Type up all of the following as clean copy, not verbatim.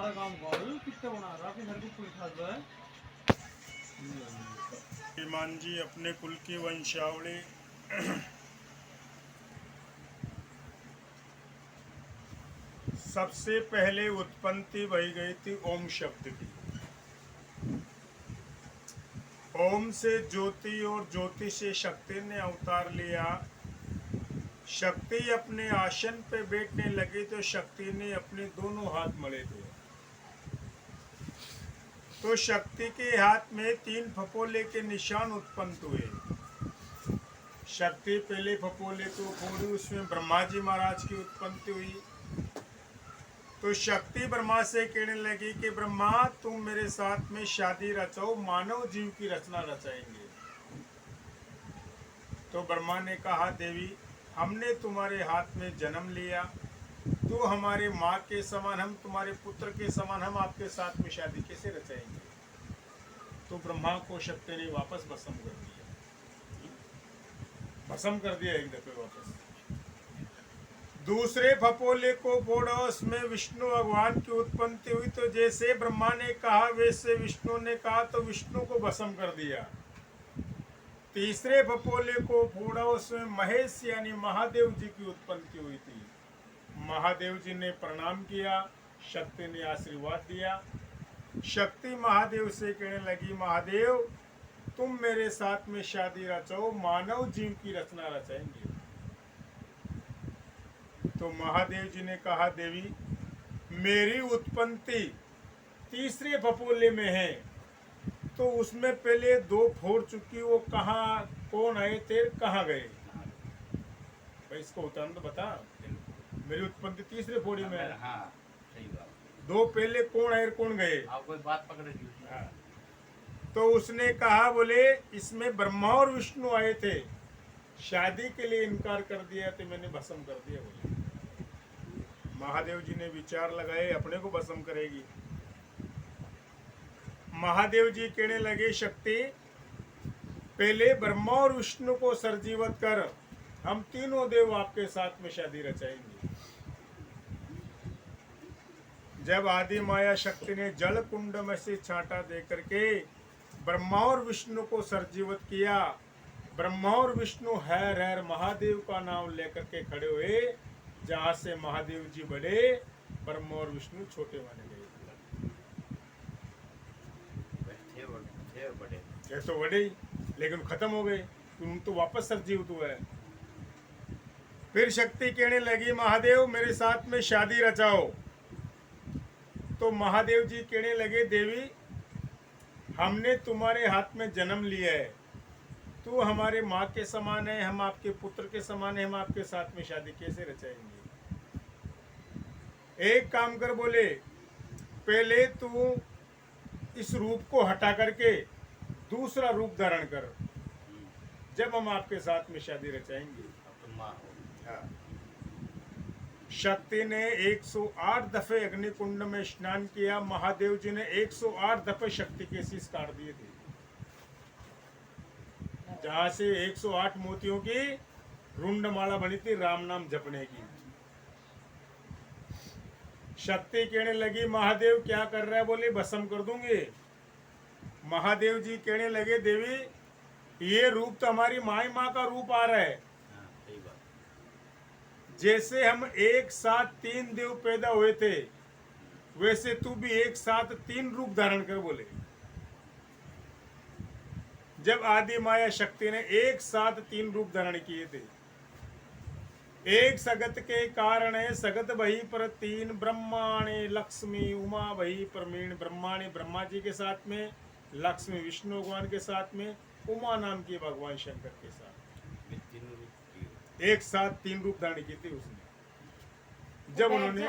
सारा काम कर कितना बना रहा फिर मेरे को कोई खास है। श्रीमान जी अपने कुल की वंशावली सबसे पहले उत्पत्ति वही गई थी ओम शब्द की। ओम से ज्योति और ज्योति से शक्ति ने अवतार लिया। शक्ति अपने आसन पे बैठने लगी तो शक्ति ने अपने दोनों हाथ मले थे। तो शक्ति के हाथ में 3 फपोले के निशान उत्पन्न हुए। शक्ति पहले फपोले को फोड़ी, उसमें ब्रह्मा जी महाराज की उत्पत्ति हुई। तो शक्ति ब्रह्मा से कहने लगी कि ब्रह्मा तुम मेरे साथ में शादी रचाओ, मानव जीव की रचना रचाएंगे। तो ब्रह्मा ने कहा देवी हमने तुम्हारे हाथ में जन्म लिया, तो हमारे माँ के समान, हम तुम्हारे पुत्र के समान, हम आपके साथ में शादी कैसे रचाएंगे। तो ब्रह्मा को शक्ति ने वापस भस्म कर दिया, भस्म कर दिया एक दफे वापस। दूसरे फपोले को फोड़ा, उसमें विष्णु भगवान की उत्पत्ति हुई। तो जैसे ब्रह्मा ने कहा वैसे विष्णु ने कहा, तो विष्णु को भस्म कर दिया। तीसरे फपोले को फोड़ा, उसमें महेश यानी महादेव जी की उत्पत्ति हुई थी। महादेव जी ने प्रणाम किया, शक्ति ने आशीर्वाद दिया। शक्ति महादेव से कहने लगी महादेव तुम मेरे साथ में शादी रचाओ, मानव जीव की रचना रचाएंगे। तो महादेव जी ने कहा देवी मेरी उत्पत्ति तीसरे फपोले में है, तो उसमें पहले 2 फोड़ चुकी, वो कहाँ कौन आए थे, कहाँ गए भाई, इसको उतार तो बता। मेरी उत्पत्ति तीसरे फोड़ी में है। हाँ, सही बात। 2 पहले कौन आए कौन गए। आप कोई बात पकड़े। हाँ। तो उसने कहा बोले इसमें ब्रह्मा और विष्णु आए थे, शादी के लिए इनकार कर दिया तो मैंने भस्म कर दिया। बोले महादेव जी ने विचार लगाए अपने को भस्म करेगी। महादेव जी कहने लगे शक्ति पहले ब्रह्मा और विष्णु को सरजीवत कर, हम तीनों देव आपके साथ में शादी रचाएंगे। जब आदि माया शक्ति ने जल कुंड में से छांटा दे करके ब्रह्मा और विष्णु को सरजीवत किया, ब्रह्मा और विष्णु हैर हैर महादेव का नाम लेकर के खड़े हुए। जहां से महादेव जी बड़े, ब्रह्मा और विष्णु छोटे माने गए। ये तो बड़े ही, लेकिन खत्म हो गए, तुम तो वापस सरजीवित हुआ है। फिर शक्ति कहने लगी महादेव मेरे साथ में शादी रचाओ। तो महादेव जी कहने लगे देवी हमने तुम्हारे हाथ में जन्म लिया है, तू हमारे माँ के समान है, हम आपके पुत्र के समान है, हम आपके साथ में शादी कैसे रचाएंगे। एक काम कर बोले पहले तू इस रूप को हटा करके दूसरा रूप धारण कर, जब हम आपके साथ में शादी रचाएंगे। हाँ। शक्ति ने 108 दफे अग्निकुंड में स्नान किया। महादेव जी ने 108 दफे शक्ति के शीश काट दिए थे, जहां से 108 मोतियों की रुंडमाला बनी थी राम नाम जपने की। शक्ति कहने लगी महादेव क्या कर रहा है, बोले भस्म कर दूंगे। महादेव जी कहने लगे देवी ये रूप तो हमारी माँ का रूप आ रहा है। जैसे हम एक साथ 3 देव पैदा हुए थे, वैसे तू भी एक साथ 3 रूप धारण कर। बोले जब आदि माया शक्ति ने एक साथ 3 रूप धारण किए थे, एक सगत के कारण है सगत वही पर 3 ब्रह्माणे लक्ष्मी उमा वही परमीण। ब्रह्माणे ब्रह्मा जी के साथ में, लक्ष्मी विष्णु भगवान के साथ में, उमा नाम की भगवान शंकर के साथ एक साथ 3 रूप धारण किए थे उसने। जब उन्होंने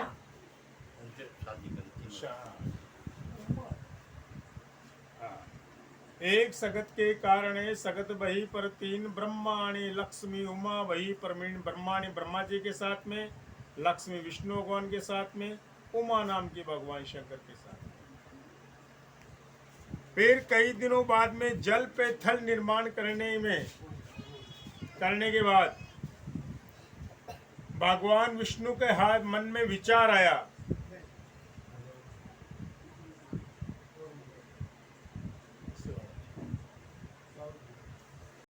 एक सगत के कारण है सगत वही पर 3 ब्रह्माणी लक्ष्मी उमा वही परमीण। ब्रह्माणी ब्रह्मा जी के साथ में, लक्ष्मी विष्णु भगवान के साथ में, उमा नाम की भगवान शंकर के साथ। फिर कई दिनों बाद में जल पे थल निर्माण करने के बाद भगवान विष्णु के हाथ मन में विचार आया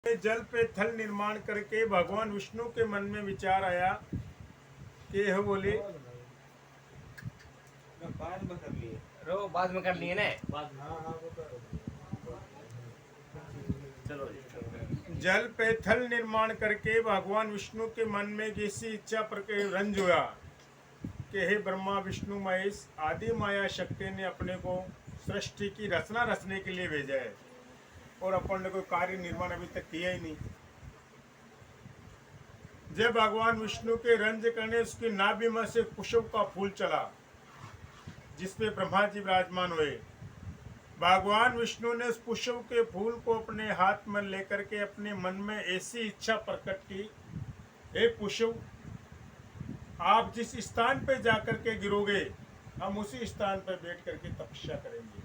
जल पे थल निर्माण करके भगवान विष्णु के मन में विचार आया कि यह बोले बाद में कर लिए। रो बाद में कर लिए ना। हाँ हाँ वो कर। चलो जी। जल पे थल निर्माण करके भगवान विष्णु के मन में जैसी इच्छा प्रकट रंज हुआ कि हे ब्रह्मा विष्णु महेश आदि माया शक्ति ने अपने को सृष्टि की रचना रचने के लिए भेजा है और अपन ने कोई कार्य निर्माण अभी तक किया ही नहीं। जब भगवान विष्णु के रंज करने उसकी नाभि में से कुशव का फूल चला जिसपे ब्रह्मा जी विराजमान हुए। भगवान विष्णु ने उस पुष्प के फूल को अपने हाथ में लेकर के अपने मन में ऐसी इच्छा प्रकट की, हे पुष्प आप जिस स्थान पे जाकर के गिरोगे हम उसी स्थान पर बैठ करके तपस्या करेंगे।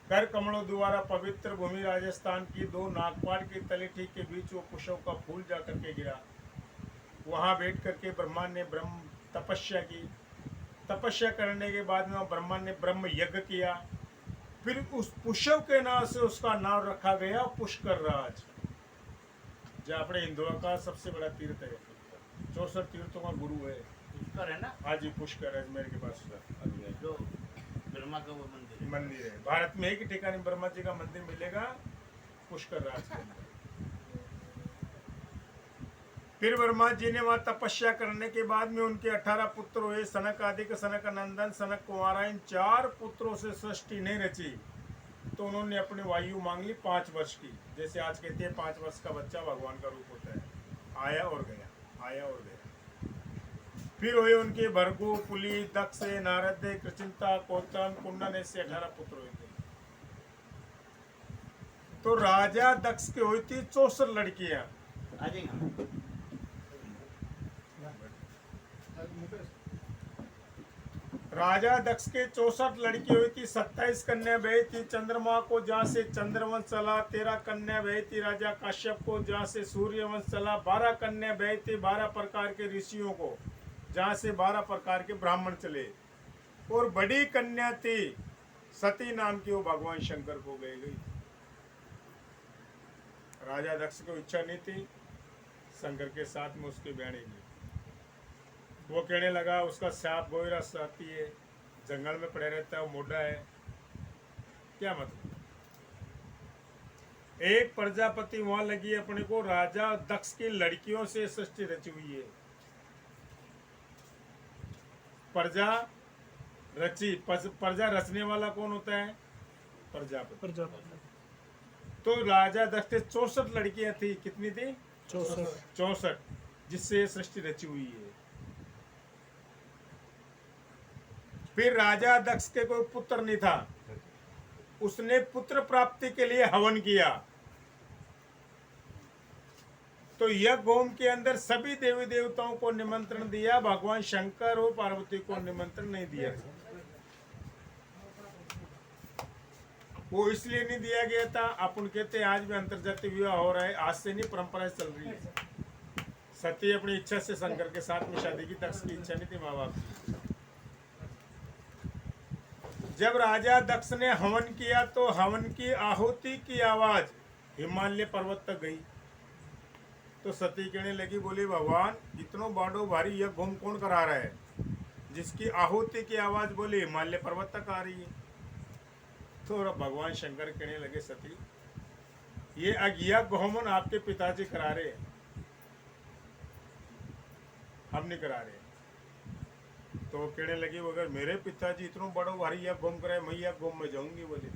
कर कमलों द्वारा पवित्र भूमि राजस्थान की दो नागपाड़ की तलेठी के बीच वो पुष्प का फूल जाकर के गिरा। वहां बैठ करके ब्रह्मा ने ब्रह्म तपस्या की। तपस्या करने के बाद में ब्रह्मा ने ब्रह्म यज्ञ किया। फिर उस पुष्प के नाम से उसका नाम रखा गया पुष्कर राज, जो अपने हिंदुओं का सबसे बड़ा तीर्थ है। 64 तीर्थों का गुरु है। पुष्कर है ना। हाँ जी, पुष्कर अजमेर के पास जो ब्रह्मा का वो मंदिर है। भारत में एक ठिकाने ब्रह्मा जी का मंदिर मिलेगा पुष्कर राज के अंदर। फिर ब्रह्मा जी ने वहां तपस्या करने के बाद में उनके 18 पुत्र हुए। सनक आदि के सनक नंदन सनक कुमारा, इन 4 पुत्रों से सृष्टि नहीं रची तो उन्होंने अपनी वायु मांग ली 5 वर्ष की। जैसे आज कहते हैं 5 वर्ष का बच्चा भगवान का रूप होता है, आया और गया, आया और गया। फिर हुए उनके भर्गु, पुली, दक्ष, नारद, कृचिंता, कौतम, कुंडन, ऐसे 18 पुत्र हुए थे। तो राजा दक्ष की हुई थी 64 लड़कियां। आ जाएगा। राजा दक्ष के 64 लड़की हुई थी। 27 कन्या बही थी चंद्रमा को, जहाँ से चंद्रवंश चला। 13 कन्या बही थी राजा काश्यप को, जहाँ से सूर्यवंश चला। 12 कन्या बही थी 12 प्रकार के ऋषियों को, जहाँ से 12 प्रकार के ब्राह्मण चले। और बड़ी कन्या थी सती नाम की, वो भगवान शंकर को गई। राजा दक्ष को इच्छा नहीं थी शंकर के साथ में उसके बहने की। वो कहने लगा उसका सांप गोयरा साथी है, जंगल में पड़े रहता है, वो मोटा है, क्या मतलब। एक प्रजापति वहां लगी अपने को राजा दक्ष की लड़कियों से सृष्टि रची हुई है। प्रजा रची, प्रजा रचने वाला कौन होता है? प्रजापति। तो राजा दक्ष के 64 लड़कियां थी। कितनी थी? 64, जिससे सृष्टि रची हुई है। फिर राजा दक्ष के कोई पुत्र नहीं था, उसने पुत्र प्राप्ति के लिए हवन किया। तो यज्ञ होम के अंदर सभी देवी देवताओं को निमंत्रण दिया, भगवान शंकर और पार्वती को निमंत्रण नहीं दिया। वो इसलिए नहीं दिया गया था, अपन कहते हैं आज भी अंतर्जातीय विवाह हो रहा है, आज से नहीं, परंपरा चल रही है। सती अपनी इच्छा से शंकर के साथ में शादी की, दक्ष की इच्छा नहीं थी माँ बाप की। जब राजा दक्ष ने हवन किया तो हवन की आहुति की आवाज हिमालय पर्वत तक गई। तो सती कहने लगी, बोली भगवान इतनो बाडो भारी यज्ञ होम कौन करा रहा है जिसकी आहुति की आवाज बोली हिमालय पर्वत तक आ रही है। तो भगवान शंकर कहने लगे, सती ये यज्ञ होमन आपके पिताजी करा रहे हैं, हम नहीं करा रहे। तो कहने लगी, अगर मेरे पिताजी इतना बड़ा भारी यज्ञ होम कराए, मैं यज्ञ होम में जाऊंगी बोले।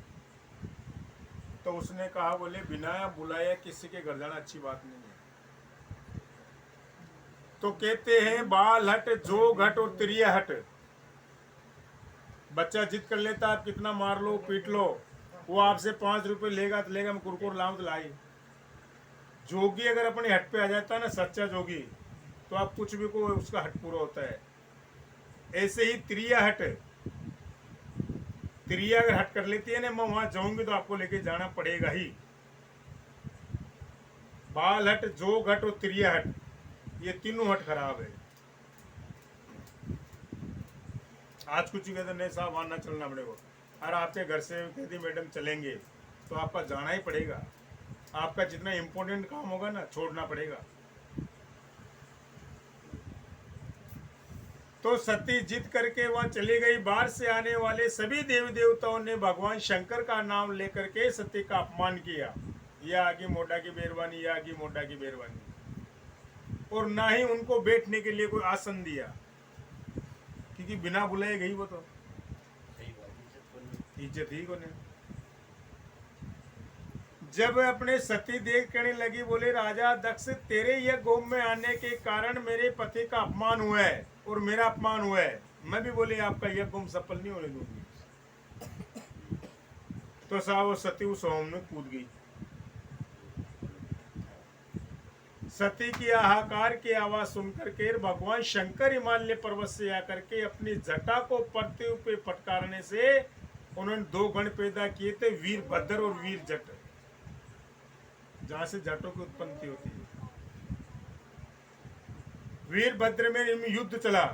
तो उसने कहा, बोले बिना बुलाया किसी के घर जाना अच्छी बात नहीं है। तो कहते हैं बाल हट, जोग हट और त्रिया हट। बच्चा जिद कर लेता, आप कितना मार लो पीट लो, वो आपसे 5 रुपए लेगा तो लेगा, मैं कुरकुर लाऊं तो लाई। जोगी अगर अपने हट पे आ जाता है ना, सच्चा जोगी, तो आप कुछ भी को उसका हट पूरा होता है। ऐसे ही त्रिया हट, त्रिया अगर हट कर लेती है ना, मैं वहां जाऊंगी तो आपको लेके जाना पड़ेगा ही। बाल हट, जोग हट और त्रिया हट, ये तीनों हट खराब है। आज कुछ कहते नहीं साहब वहां ना चलना पड़ेगा, अरे आपके घर से कहती मैडम चलेंगे तो आपका जाना ही पड़ेगा। आपका जितना इम्पोर्टेंट काम होगा ना छोड़ना पड़ेगा। तो सती जिद करके वहां चली गई। बाहर से आने वाले सभी देवी देवताओं ने भगवान शंकर का नाम लेकर के सती का अपमान किया। यह आगे मोटा की मेहरबानी, यह आगे मोटा की मेहरबानी। और ना ही उनको बैठने के लिए कोई आसन दिया, क्योंकि बिना बुलाए गई वो तो सही बात इज्जत ही को नहीं। जब अपने सती देख कहने लगी, बोले राजा दक्ष, तेरे यह गोम में आने के कारण मेरे पति का अपमान हुआ है और मेरा अपमान हुआ है। मैं भी बोले आपका यह गोम सफल नहीं होने दूंगी। तो साहब वो सती उस होम में कूद गई। सती की हाहाकार की आवाज सुनकर के भगवान शंकर हिमालय पर्वत से आकर के अपनी जटा को पृथ्वी पे फटकारने से उन्होंने दो गण पैदा किए थे, वीरभद्र और वीर जट, जहां से जटों की उत्पत्ति होती है। वीरभद्र में इनमें युद्ध चला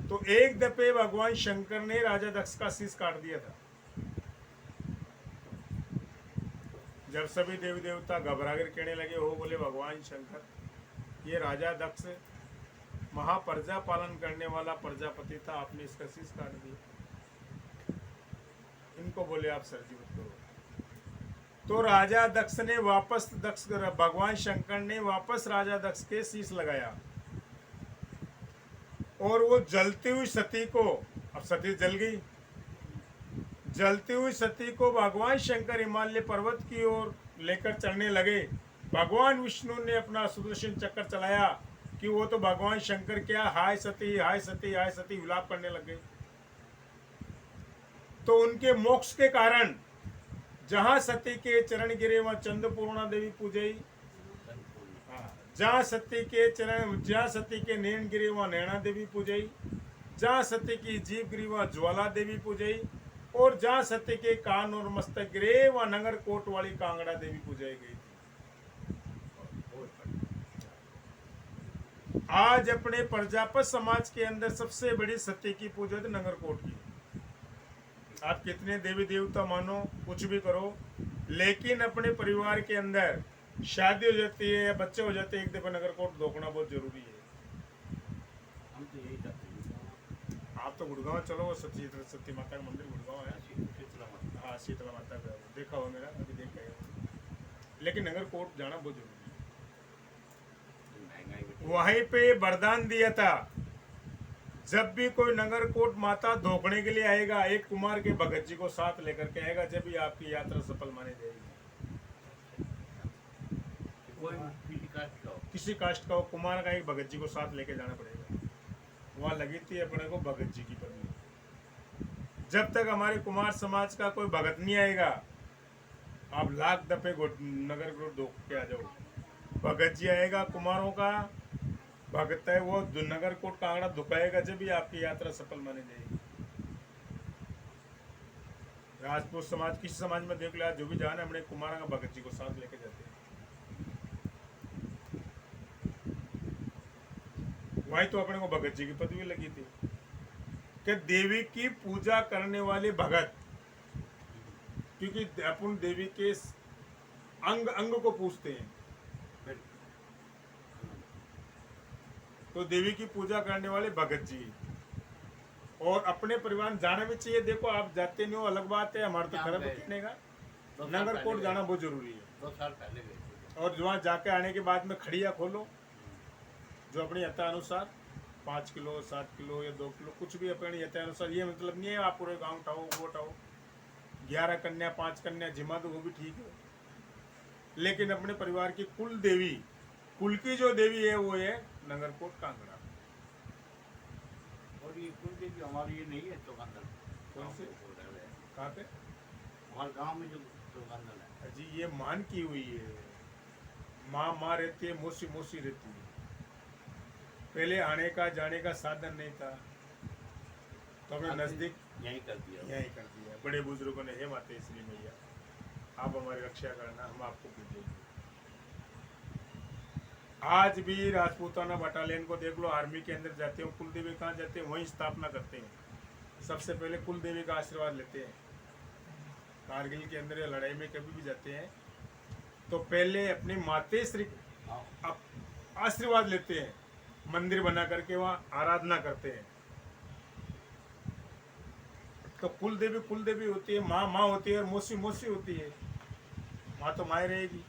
तो एक दफे भगवान शंकर ने राजा दक्ष का शीश काट दिया था। जब सभी देवी देवता घबरा कर कहने लगे, हो बोले भगवान शंकर, ये राजा दक्ष महाप्रजा पालन करने वाला प्रजापति था, आपने इसका शीश काट दिया। इनको बोले आप सरजीवत करो। तो राजा दक्ष ने वापस भगवान शंकर ने वापस राजा दक्ष के शीश लगाया और वो जलती हुई सती को, अब सती जल गई, जलती हुई सती को भगवान शंकर हिमालय पर्वत की ओर लेकर चलने लगे। भगवान विष्णु ने अपना सुदर्शन चक्र चलाया कि वो तो भगवान शंकर क्या हाय सती हाय सती हाय सती विलाप करने लगे। तो उनके मोक्ष के कारण जहां सती के चरण गिरे वहां चंद्रपूर्णा देवी पूजाई, जहां सती के नैन गिरे वहां नैना देवी पूजाई, जहां सती की जीभ गिरी वहां ज्वाला देवी पूजाई, और जहां सती के कान और मस्तक गिरे वहां नगर कोट वाली कांगड़ा देवी पूजाई गई थी। आज अपने प्रजापत समाज के अंदर सबसे बड़ी सती की पूजा थी नगर कोट की। आप कितने देवी देवता मानो, कुछ भी करो, लेकिन अपने परिवार के अंदर शादी हो जाती है या बच्चे हो जाते हैं, एक दफा नगर कोट धोखना बहुत जरूरी है। हम तो यही करते हैं। आप तो गुड़गांव चलो, सती माता का मंदिर गुड़गांव है। हाँ, शीतला माता का देखा हो मेरा, अभी देख गए। लेकिन नगर कोट जाना बहुत जरूरी है। वहीं पे वरदान दिया था, जब भी कोई नगर कोट माता धोखने के लिए आएगा, एक कुमार के भगत जी को साथ लेकर के आएगा, जब भी आपकी यात्रा सफल मानी जाएगी। किसी कास्ट का हो, कुमार का एक भगत जी को साथ लेके जाना पड़ेगा। वहां लगी थी अपने को भगत जी की पत्नी। जब तक हमारे कुमार समाज का कोई भगत नहीं आएगा, आप लाख दफे नगर कोट धोख के आ जाओ, भगत जी आएगा कुमारों का भगत है, वो नगर कोट कांगड़ा दुखाएगा, जब भी आपकी यात्रा सफल मानी जाएगी। राजपूत समाज, किसी समाज में देख लिया, जो भी जाना है अपने कुमार का भगत जी को साथ लेके जाते हैं। वही तो अपने को भगत जी की पदवी लगी थी कि देवी की पूजा करने वाले भगत, क्योंकि अपन देवी के अंग अंग को पूजते हैं, तो देवी की पूजा करने वाले भगत जी। और अपने परिवार जाना भी चाहिए। देखो आप जाते नहीं हो अलग बात है, हमारा तो खराब कहने का, नगर कोट जाना बहुत जरूरी है। 2 साल पहले गए। और वहाँ जाके आने के बाद में खड़िया खोलो, जो अपनी यथा अनुसार 5 किलो 7 किलो या 2 किलो कुछ भी अपनी यथा अनुसार। ये मतलब नहीं है आप पूरे गाँव उठाओ वो उठाओ, 11 कन्या 5 कन्या जिमा दो, वो भी ठीक है, लेकिन अपने परिवार की कुल देवी, कुल की जो देवी है वो है नगर कोट कांगड़ा। और ये कुल देवी हमारी ये नहीं है चौकांदल। कौन से? कहाँ पे? हमारे गांव में जो चौकांदल है जी, ये मान की हुई है, माँ रहती है, मौसी मौसी रहती है। पहले आने का जाने का साधन नहीं था, तो हमने नजदीक यही कर दिया। बड़े बुजुर्गों ने, हे माता श्री मैया आप हमारी रक्षा करना, हम आपको पूजेंगे। आज भी राजपूताना बटालियन को देख लो, आर्मी के अंदर जाते हो, कुल देवी कहाँ जाते हैं, वहीं स्थापना करते हैं। सबसे पहले कुल देवी का आशीर्वाद लेते हैं। कारगिल के अंदर या लड़ाई में कभी भी जाते हैं तो पहले अपनी माते श्री हाँ, आशीर्वाद लेते हैं, मंदिर बना करके वहाँ आराधना करते हैं। तो कुल देवी होती है, माँ माँ होती है और मौसी मौसी होती है। माँ तो माँ ही रहेगी।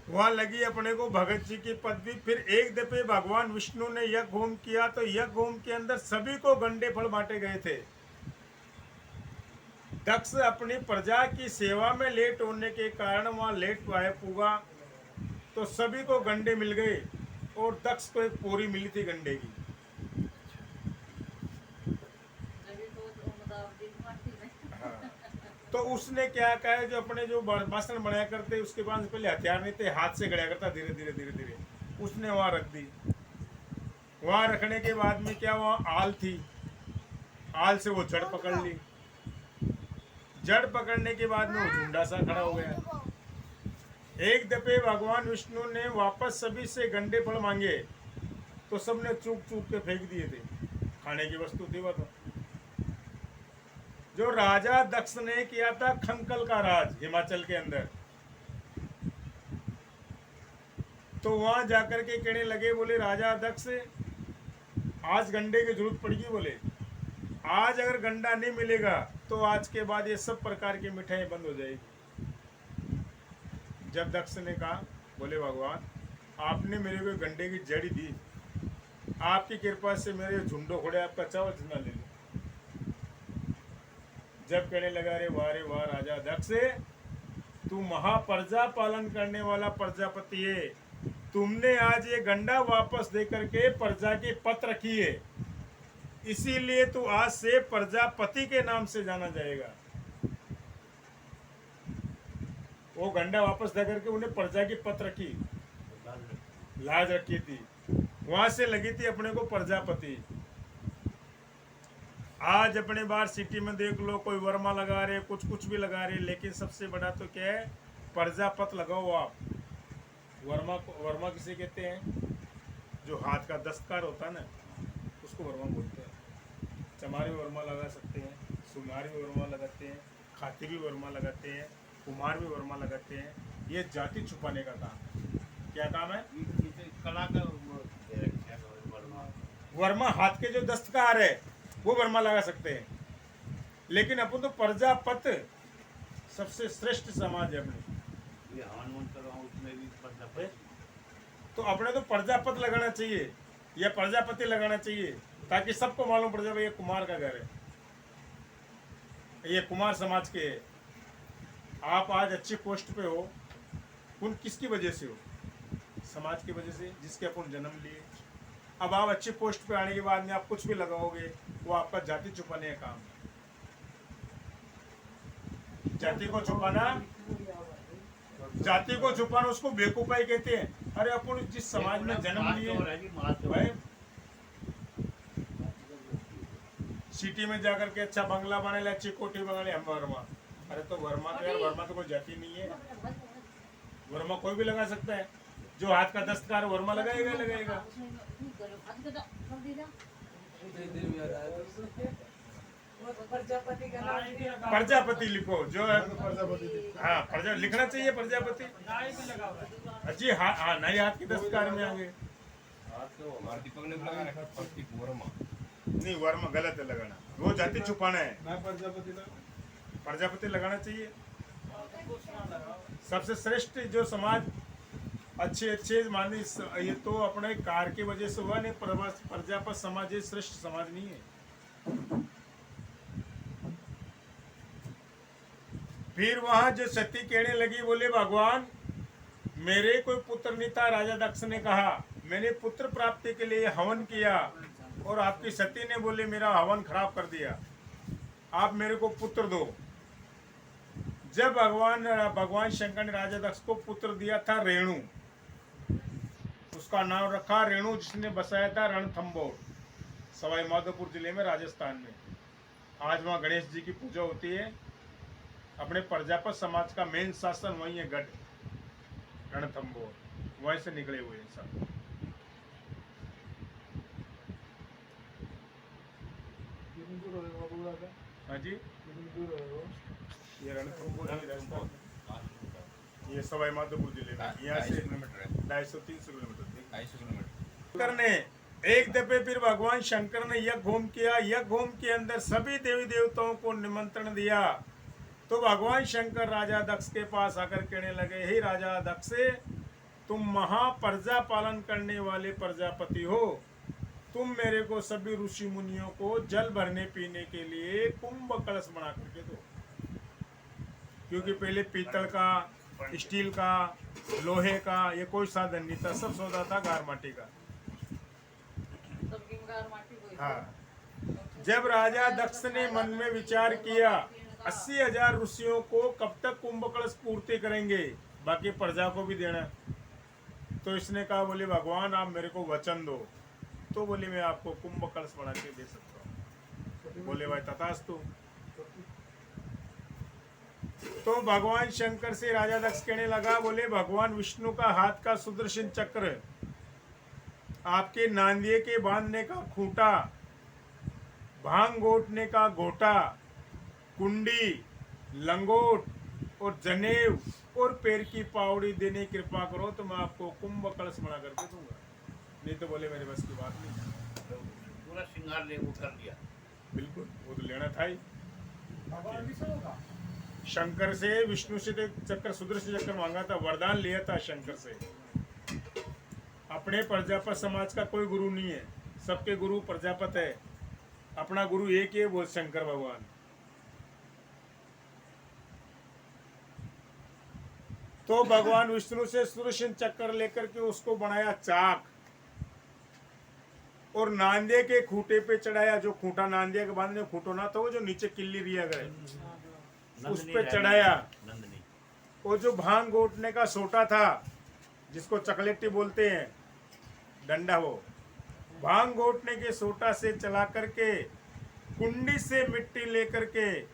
वहां लगी अपने को भगत जी की पदवी। फिर एक दफे भगवान विष्णु ने यज्ञ होम किया, तो यज्ञ होम के अंदर सभी को गंडे फल बांटे गए थे। दक्ष अपनी प्रजा की सेवा में लेट होने के कारण वहां लेट पाए पूगा, तो सभी को गंडे मिल गए और दक्ष को एक पोरी मिली थी गंडे की। हाँ। तो उसने क्या कहा, जो अपने जो बासन बनाया करते उसके पास पहले हथियार नहीं थे, हाथ से गड़ाया करता, धीरे धीरे धीरे धीरे उसने वहां रख दी। वहां रखने के बाद में क्या, वहां आल थी, आल से वो जड़ पकड़ ली। जड़ पकड़ने के बाद में वो झुंडा सा खड़ा हो गया। एक दफे भगवान विष्णु ने वापस सभी से गंडे फल मांगे, तो सबने चूक चूक के फेंक दिए थे। खाने की वस्तु थी वो। तो जो राजा दक्ष ने किया था खंकल का राज हिमाचल के अंदर, तो वहां जाकर के कहने लगे, बोले राजा दक्ष आज गंडे की जरूरत पड़ेगी। बोले आज अगर गंडा नहीं मिलेगा तो आज के बाद ये सब प्रकार की मिठाई बंद हो जाएगी। जब दक्ष ने कहा, बोले भगवान आपने मेरे को गंडे की जड़ी दी, आपकी कृपा से मेरे झुंडो खोड़े आपका चावल जितना ले लो। जब कहने लगा, रे वाह राजा दक्ष, तू महाप्रजा पालन करने वाला प्रजापति है, तुमने आज ये गंडा वापस दे करके प्रजा की पत रखी है, इसीलिए तू आज से प्रजापति के नाम से जाना जाएगा। वो गंडा वापस दे करके उन्हें प्रजा की पत रखी, लाज रखी थी, वहां से लगी थी अपने को प्रजापति। आज अपने बाहर सिटी में देख लो, कोई वर्मा लगा रहे, कुछ भी लगा रहे, लेकिन सबसे बड़ा तो क्या है, प्रजापत लगाओ आप। वर्मा किसे कहते हैं? जो हाथ का दस्तकार होता है ना, उसको वर्मा बोलते हैं। चमारी वर्मा लगा सकते हैं, सुनारी भी वर्मा लगाते हैं, खाती भी वर्मा लगाते हैं, कुमार भी वर्मा लगाते हैं। ये जाति छुपाने का काम। क्या काम है? कला का वर्मा हाथ के जो दस्तकार है वो वर्मा लगा सकते हैं, लेकिन अपन तो प्रजापत सबसे श्रेष्ठ समाज है अपने। ये हवन कर रहा हूँ उसमें भी प्रजापति। तो अपने तो प्रजापत लगाना चाहिए या प्रजापति लगाना चाहिए, ताकि सबको मालूम पड़ जाए भाई ये कुमार का घर है, ये कुमार समाज के है। आप आज अच्छी पोस्ट पे हो, उन किसकी वजह से हो? समाज की वजह से, जिसके अपन जन्म लिए। अब आप अच्छी पोस्ट पे आने के बाद में आप कुछ भी लगाओगे, वो आपका जाति छुपाने का काम है। जाति को छुपाना उसको बेवकूफाई कहते हैं। अरे अपन जिस समाज में जन्म लिए भाई, सिटी में जाकर के अच्छा बंगला बना ले, अच्छी कोठी बना ले, हम वर्मा। अरे तो वर्मा तो यार, वर्मा तो कोई जाति नहीं है। वर्मा कोई भी लगा सकता है, जो हाथ का दस्तकार वर्मा लगाएगा। प्रजापति लिखो, जो है हाँ प्रजा लिखना चाहिए, प्रजापति जी। हाँ नई हाथ की दस्तकार में आगे नहीं, वर्मा गलत है लगाना, वो जाति छुपाना है। प्रजापति लगाना चाहिए। सबसे श्रेष्ठ जो समाज अच्छे माने, ये तो अपने कार की वजह से हुआ, नहीं प्रजापत समाज ये श्रेष्ठ समाज नहीं है। फिर वहां जो सती कहने लगी, बोले भगवान मेरे कोई पुत्र नहीं था। राजा दक्ष ने कहा मैंने पुत्र प्राप्ति के लिए हवन किया, और आपकी सती ने बोले मेरा हवन खराब कर दिया, आप मेरे को पुत्र दो। जब भगवान शंकर ने राजा दक्ष को पुत्र दिया था रेणु, उसका नाम रखा रेणु, जिसने बसाया था रणथंबोर, सवाई माधोपुर जिले में, राजस्थान में। आज वहाँ गणेश जी की पूजा होती है। अपने प्रजापत समाज का मेन शासन वही है, गढ़ रणथंबोर, वहीं से निकले हुए हैं सब। हाँ जी, रणथंभौर राजस्थान में। ये सवाई माधोपुर जिले में, यहाँ से 250-300 किलोमीटर। 250 किलोमीटर। शंकर ने एक दफे फिर भगवान शंकर ने यज्ञ होम किया। यज्ञ होम के अंदर सभी देवी देवताओं को निमंत्रण दिया। तो भगवान शंकर राजा दक्ष के पास आकर कहने लगे, हे राजा दक्ष, तुम महाप्रजा पालन करने वाले प्रजापति हो, तुम मेरे को सभी ऋषि मुनियों को जल भरने पीने के लिए कुंभ कलश बना करके दो। क्योंकि पहले पीतल का, स्टील का, लोहे का ये कोई साधन नहीं था, सब सौदा था गार माटी का। हाँ, जब राजा दक्ष ने मन में विचार किया 80,000 ऋषियों को कब तक कुंभ कलश पूर्ति करेंगे, बाकी प्रजा को भी देना, तो इसने कहा, बोले भगवान आप मेरे को वचन दो। तो बोले मैं आपको कुंभ कलश बना के दे सकता हूँ। बोले भाई तथास्तु। तो भगवान शंकर से राजा दक्ष कहने लगा, बोले भगवान विष्णु का हाथ का सुदर्शन चक्र, आपके नांदिए के बांधने का खूंटा, भांग गोटने का गोटा, कुंडी, लंगोट और जनेव और पैर की पावड़ी देने की कृपा करो तो मैं आपको कुंभ कलश बना करके दूंगा। नहीं तो बोले मेरे बस की बात नहीं। पूरा श्रृंगार ले वो कर दिया। बिल्कुल, वो तो लेना था ही। शंकर से, विष्णु से तो चक्कर, सुदर्शन चक्कर मांगा था, वरदान लिया था शंकर से। अपने प्रजापत समाज का कोई गुरु नहीं है, सबके गुरु प्रजापत है। अपना गुरु एक ही है, वो शंकर भगवान। तो भगवान विष्णु से सुदर्शन चक्कर लेकर के उसको बनाया चाक और नांदे के खूंटे पे चढ़ाया। जो खूंटा नांदे के बांधने खूंटो ना था, वो जो नीचे किल्ली दिया गया, उस पे चढ़ाया। वो जो भांग गोटने का सोटा था, जिसको चकलेटी बोलते हैं, डंडा, वो भांग गोटने के सोटा से चला करके कुंडी से मिट्टी लेकर के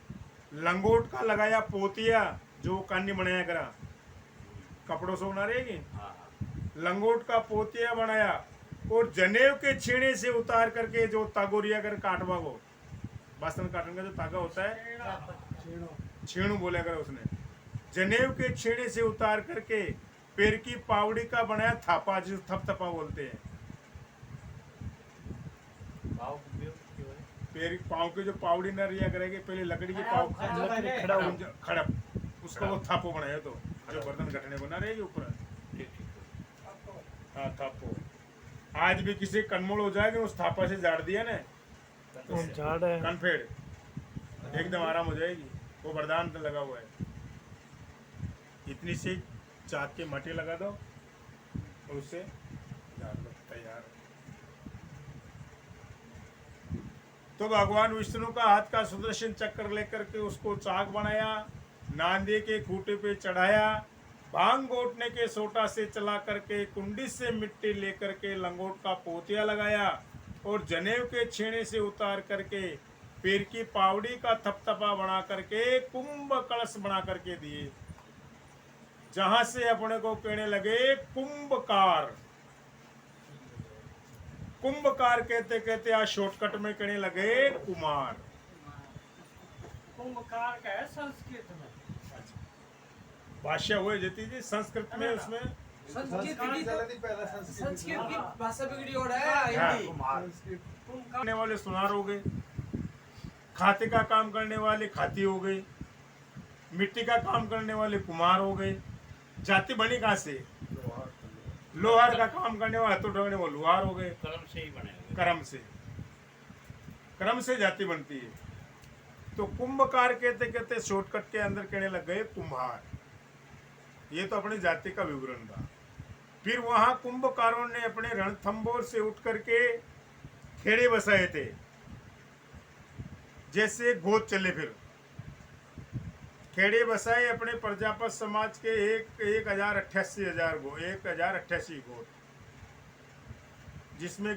लंगोट का लगाया पोतिया, जो कानी बनाया करा, कपड़ों से बना रहेगी, लंगोट का पोतिया बनाया और जनेव के छेड़े से उतार करके जो तागोरिया कर काटवा, वो बासन काटने का जो तागा होता है, छेणु बोला कर उसने, जनेव के छेड़े से उतार करके पैर की पावड़ी का बनाया थापा, जिसे थपथपा बोलते हैं। पैर पाँव की जो पावड़ी न रिया करेगी, पहले लकड़ी की पाव खड़प, उसको वो थापो बनाया, तो जो बर्तन घटने को ना रहेगी ऊपर। हाँ, थापो। आज भी किसी कनमोड़ हो जाएगी, उस थापा से झाड़ दिया ना, कनफेड़, एकदम आराम हो जाएगी। वो वरदान तो लगा हुआ है। इतनी सी चाक के मटे लगा दो और उससे झाड़ दो, तैयार। तो भगवान विष्णु का हाथ का सुदर्शन चक्र लेकर के उसको चाक बनाया, नांदे के खूंटे पे चढ़ाया, भांग गोटने के सोटा से चला करके कुंडी से मिट्टी लेकर के लंगोट का पोतिया लगाया और जनेव के छेने से उतार करके पैर की पावड़ी का थपथपा बना करके कुंभ कलश बना करके दिए। जहां से अपने को कहने लगे कुंभकार। कुंभकार कहते कहते आज शॉर्टकट में कहने लगे कुमार। कुंभकार का है संस्कृत में, भाषा हुए जती जी संस्कृत में, उसमें संस्कृत की भाषा बिगड़ी हो रहा है हाँ। हिंदी। करने वाले सुनार हो गए, खाते का काम करने वाले खाती हो गए, मिट्टी का काम करने वाले कुमार हो गए। जाति बनी कहाँ से? लोहार का काम करने वाले हाथों ढोने वो लोहार हो गए। कर्म से ही बने हुए। कर्म से जाति बनती है। तो कुंभकार कहते कहते शॉर्टकट के अंदर कहने लग गए कुम्हार। ये तो अपनी जाति का विवरण था। फिर वहां कुंभकारों ने अपने रणथंभौर से उठ करके खेड़े बसाए थे, जैसे गोद चले। फिर खेड़े बसाए अपने प्रजापत समाज के 1088 गोद, जिसमें